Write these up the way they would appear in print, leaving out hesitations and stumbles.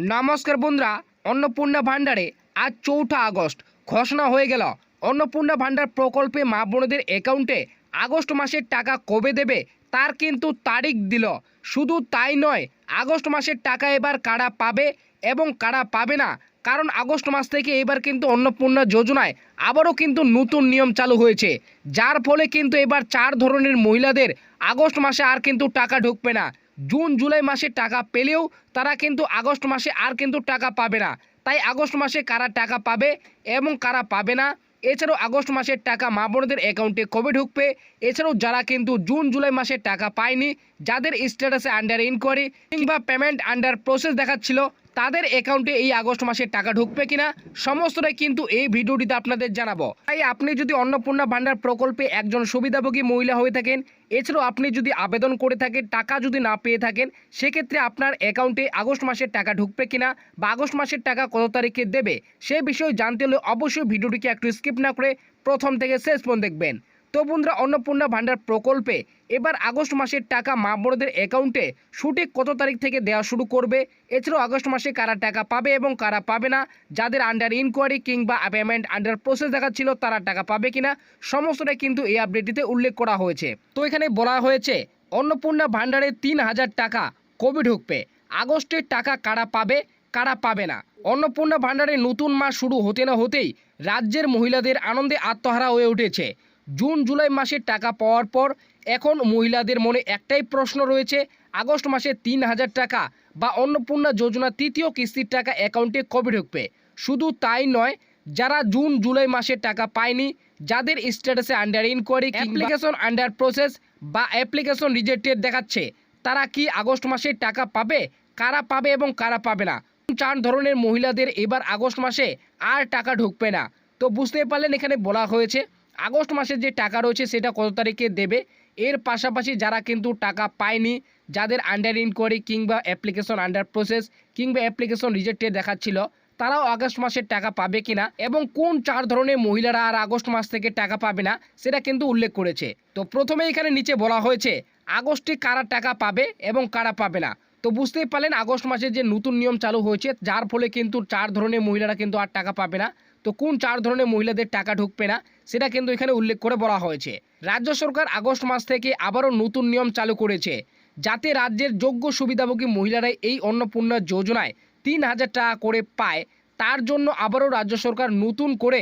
নমস্কার বন্ধুরা, অন্নপূর্ণা ভান্ডারে আজ ৪ঠা আগস্ট ঘোষণা হয়ে গেল অন্নপূর্ণা ভান্ডার প্রকল্পে মা বোনদের অ্যাকাউন্টে আগস্ট মাসের টাকা কবে দেবে তার কিন্তু তারিখ দিল। শুধু তাই নয়, আগস্ট মাসের টাকা এবার কারা পাবে এবং কারা পাবে না, কারণ আগস্ট মাস থেকে এবার কিন্তু অন্নপূর্ণা যোজনায় আবারও কিন্তু নতুন নিয়ম চালু হয়েছে, যার ফলে কিন্তু এবার 4 ধরনের মহিলাদের আগস্ট মাসে আর কিন্তু টাকা ঢুকবে না। জুন জুলাই মাসে টাকা পেলেও তারা কিন্তু আগস্ট মাসে আর কিন্তু টাকা পাবে না। তাই আগস্ট মাসে কারা টাকা পাবে এবং কারা পাবে না, এছাড়াও আগস্ট মাসের টাকা মা বোনদের অ্যাকাউন্টে কবে ঢুকবে, এছাড়াও যারা কিন্তু জুন জুলাই মাসের টাকা পায়নি, যাদের স্ট্যাটাসে আন্ডার ইনকোয়ারি কিংবা পেমেন্ট আন্ডার প্রসেস দেখাচ্ছিল, তাদের অ্যাকাউন্টে এই আগস্ট মাসের টাকা ঢুকবে কিনা সমস্তটাই কিন্তু এই ভিডিওটিতে আপনাদের জানাবো। তাই আপনি যদি অন্নপূর্ণা ভান্ডার প্রকল্পে একজন সুবিধাভোগী মহিলা হয়ে থাকেন, এছাড়াও আপনি যদি আবেদন করে থাকেন, টাকা যদি না পেয়ে থাকেন, সেক্ষেত্রে আপনার অ্যাকাউন্টে আগস্ট মাসের টাকা ঢুকবে কিনা বা আগস্ট মাসের টাকা কত তারিখে দেবে সে বিষয়ে জানতে হলে অবশ্যই ভিডিওটিকে একটু স্কিপ না করে প্রথম থেকে শেষ পর্যন্ত দেখবেন। তো বন্ধুরা, অন্নপূর্ণা ভান্ডার প্রকল্পে এবার আগস্ট মাসের টাকা মা বোনদের অ্যাকাউন্টে সঠিক কত তারিখ থেকে দেওয়া শুরু করবে, এছাড়াও আগস্ট মাসে কারা টাকা পাবে এবং কারা পাবে না, যাদের আন্ডার ইনকোয়ারি কিংবা পেমেন্ট আন্ডার প্রসেস দেখাচ্ছিল তারা টাকা পাবে কিনা সমস্তটাই কিন্তু এই আপডেটটিতে উল্লেখ করা হয়েছে। তো এখানে বলা হয়েছে অন্নপূর্ণা ভান্ডারে 3,000 টাকা কবে ঢুকবে, আগস্টের টাকা কারা পাবে কারা পাবে না। অন্নপূর্ণা ভান্ডারে নতুন মাস শুরু হতে না হতেই রাজ্যের মহিলাদের আনন্দে আত্মহারা হয়ে উঠেছে। জুন জুলাই মাসের টাকা পাওয়ার পর এখন মহিলাদের মনে একটাই প্রশ্ন রয়েছে, আগস্ট মাসে 3,000 টাকা বা অন্নপূর্ণা যোজনা তৃতীয় কিস্তির টাকা অ্যাকাউন্টে কবে ঢুকবে। শুধু তাই নয়, যারা জুন জুলাই মাসের টাকা পায়নি, যাদের স্ট্যাটাসে under inquiry application under process বা অ্যাপ্লিকেশন রিজেক্টেড দেখাচ্ছে, তারা কি আগস্ট মাসে টাকা পাবে, কারা পাবে এবং কারা পাবে না। 4 ধরনের মহিলাদের এবার আগস্ট মাসে আর টাকা ঢুকবে না। তো বুঝতে পারলেন, এখানে বলা হয়েছে আগস্ট মাসের যে টাকা রয়েছে সেটা কত তারিখে দেবে। এর পাশাপাশি যারা কিন্তু টাকা পায়নি, যাদের আন্ডার ইনকোয়ারি কিংবা অ্যাপ্লিকেশন আন্ডার প্রসেস কিংবা অ্যাপ্লিকেশন রিজেক্টেড দেখাচ্ছিল, তারাও আগস্ট মাসের টাকা পাবে কিনা এবং কোন 4 ধরনের মহিলারা আর আগস্ট মাস থেকে টাকা পাবে না সেটা কিন্তু উল্লেখ করেছে। তো প্রথমে এখানে নিচে বলা হয়েছে আগস্টে কারা টাকা পাবে এবং কারা পাবে না। তো বুঝতেই পারলেন আগস্ট মাসে যে নতুন নিয়ম চালু হয়েছে, যার ফলে কিন্তু 4 ধরনের মহিলারা কিন্তু আর টাকা পাবে না। তো কোন 4 ধরনের মহিলাদের টাকা ঢুকবে না সেটা কিন্তু এখানে উল্লেখ করে বলা হয়েছে। রাজ্য সরকার আগস্ট মাস থেকে আবারও নতুন নিয়ম চালু করেছে, যাতে রাজ্যের যোগ্য সুবিধাভোগী মহিলারা এই অন্নপূর্ণা যোজনায় 3,000 টাকা করে পায়। তার জন্য আবারও রাজ্য সরকার নতুন করে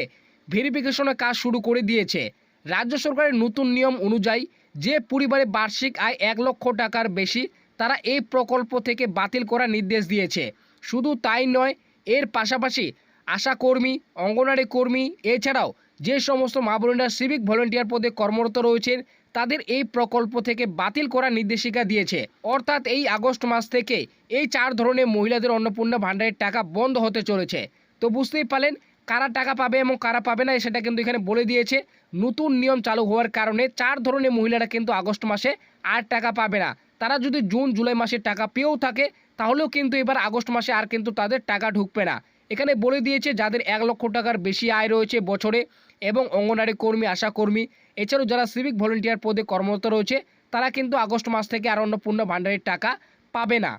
ভেরিফিকেশনের কাজ শুরু করে দিয়েছে। রাজ্য সরকারের নতুন নিয়ম অনুযায়ী যে পরিবারে বার্ষিক আয় 1 লক্ষ টাকার বেশি, তারা এই প্রকল্প থেকে বাতিল করার নির্দেশ দিয়েছে। শুধু তাই নয়, এর পাশাপাশি আশাকর্মী, অঙ্গনওয়াড়ি কর্মী, এছাড়াও যে সমস্ত মা বোনেরা সিভিক ভলেন্টিয়ার পদে কর্মরত রয়েছেন, তাদের এই প্রকল্প থেকে বাতিল করার নির্দেশিকা দিয়েছে। অর্থাৎ এই আগস্ট মাস থেকে এই 4 ধরনের মহিলাদের অন্নপূর্ণা ভান্ডারের টাকা বন্ধ হতে চলেছে। তো বুঝতেই পারলেন কারা টাকা পাবে এবং কারা পাবে না সেটা কিন্তু এখানে বলে দিয়েছে। নতুন নিয়ম চালু হওয়ার কারণে 4 ধরনের মহিলারা কিন্তু আগস্ট মাসে আর টাকা পাবে না। তারা যদি জুন জুলাই মাসে টাকা পেয়েও থাকে, তাহলেও কিন্তু এবার আগস্ট মাসে আর কিন্তু তাদের টাকা ঢুকবে না। এখানে বলে দিয়েছে যাদের 1 লক্ষ টাকার বেশি আয় রয়েছে বছরে এবং অঙ্গনওয়াড়ি কর্মী, আশাকর্মী, এছাড়াও যারা সিভিক ভলেন্টিয়ার পদে কর্মরত রয়েছে, তারা কিন্তু আগস্ট মাস থেকে আর অন্নপূর্ণা ভান্ডারের টাকা পাবে না।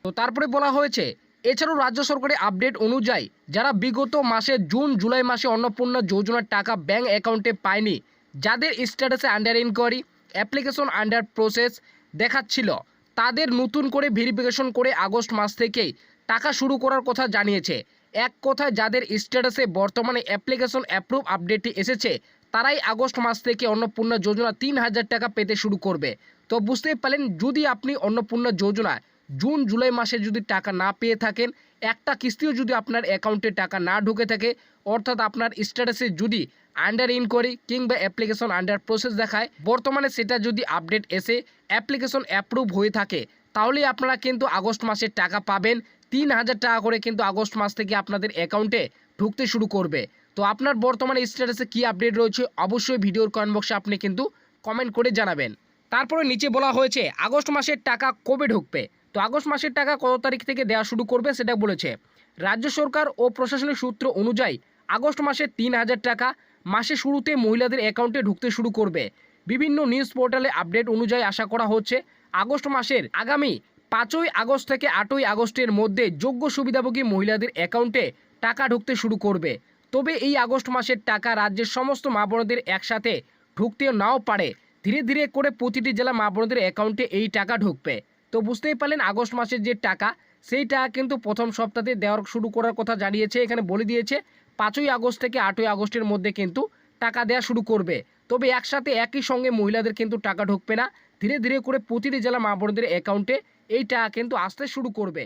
তো তারপরে বলা হয়েছে এছাড়াও রাজ্য সরকারের আপডেট অনুযায়ী যারা বিগত মাসে জুন জুলাই মাসে অন্নপূর্ণা যোজনার টাকা ব্যাংক অ্যাকাউন্টে পায়নি, যাদের স্ট্যাটাসে under inquiry application under process দেখাচ্ছিল, তাদের নতুন করে ভেরিফিকেশন করে আগস্ট মাস থেকেই টাকা শুরু করার কথা জানিয়েছে। এক কথায় যাদের স্ট্যাটাসে বর্তমানে অ্যাপ্লিকেশন অ্যাপ্রুভ আপডেটটি এসেছে, তারাই আগস্ট মাস থেকে অন্নপূর্ণা যোজনা 3,000 টাকা পেতে শুরু করবে। তো বুঝতেই পারলেন, যদি আপনি অন্নপূর্ণা যোজনায় জুন জুলাই মাসে যদি টাকা না পেয়ে থাকেন, একটা কিস্তিও যদি আপনার অ্যাকাউন্টে টাকা না ঢুকে থাকে, অর্থাৎ আপনার স্ট্যাটাসে যদি আন্ডার ইনকোয়ারি কিংবা অ্যাপ্লিকেশন আন্ডার প্রসেস দেখায়, বর্তমানে সেটা যদি আপডেট এসে অ্যাপ্লিকেশন অ্যাপ্রুভ হয়ে থাকে, তাহলেই আপনারা কিন্তু আগস্ট মাসে টাকা পাবেন। 3,000 টাকা করে কিন্তু আগস্ট মাস থেকে আপনাদের অ্যাকাউন্টে ঢুকতে শুরু করবে। তো আপনার বর্তমানে স্ট্যাটাসে কী আপডেট রয়েছে অবশ্যই ভিডিওর কমেন্ট বক্সে আপনি কিন্তু কমেন্ট করে জানাবেন। তারপরে নিচে বলা হয়েছে আগস্ট মাসের টাকা কবে ঢুকবে। তো আগস্ট মাসের টাকা কত তারিখ থেকে দেওয়া শুরু করবে সেটা বলেছে। রাজ্য সরকার ও প্রশাসনিক সূত্র অনুযায়ী আগস্ট মাসে 3,000 টাকা মাসের শুরুতে মহিলাদের অ্যাকাউন্টে ঢুকতে শুরু করবে। বিভিন্ন নিউজ পোর্টালে আপডেট অনুযায়ী আশা করা হচ্ছে আগস্ট মাসের আগামী 5ই আগস্ট থেকে 8ই আগস্টের মধ্যে যোগ্য সুবিধাভোগী মহিলাদের অ্যাকাউন্টে টাকা ঢুকতে শুরু করবে। তবে এই আগস্ট মাসের টাকা রাজ্যের সমস্ত মা বোনদের একসাথে ঢুকতেও নাও পারে। ধীরে ধীরে করে প্রতিটি জেলা মা বোনদের অ্যাকাউন্টে এই টাকা ঢুকবে। তো বুঝতেই পারলেন আগস্ট মাসের যে টাকা সেই টাকা কিন্তু প্রথম সপ্তাহে দেওয়ার শুরু করার কথা জানিয়েছে। এখানে বলে দিয়েছে 5ই আগস্ট থেকে 8ই আগস্টের মধ্যে কিন্তু টাকা দেওয়া শুরু করবে। তবে একসাথে একই সঙ্গে মহিলাদের কিন্তু টাকা ঢুকবে না। ধীরে ধীরে করে প্রতিটি জেলা মা বোনদের অ্যাকাউন্টে এই টাকা কিন্তু আসতে শুরু করবে।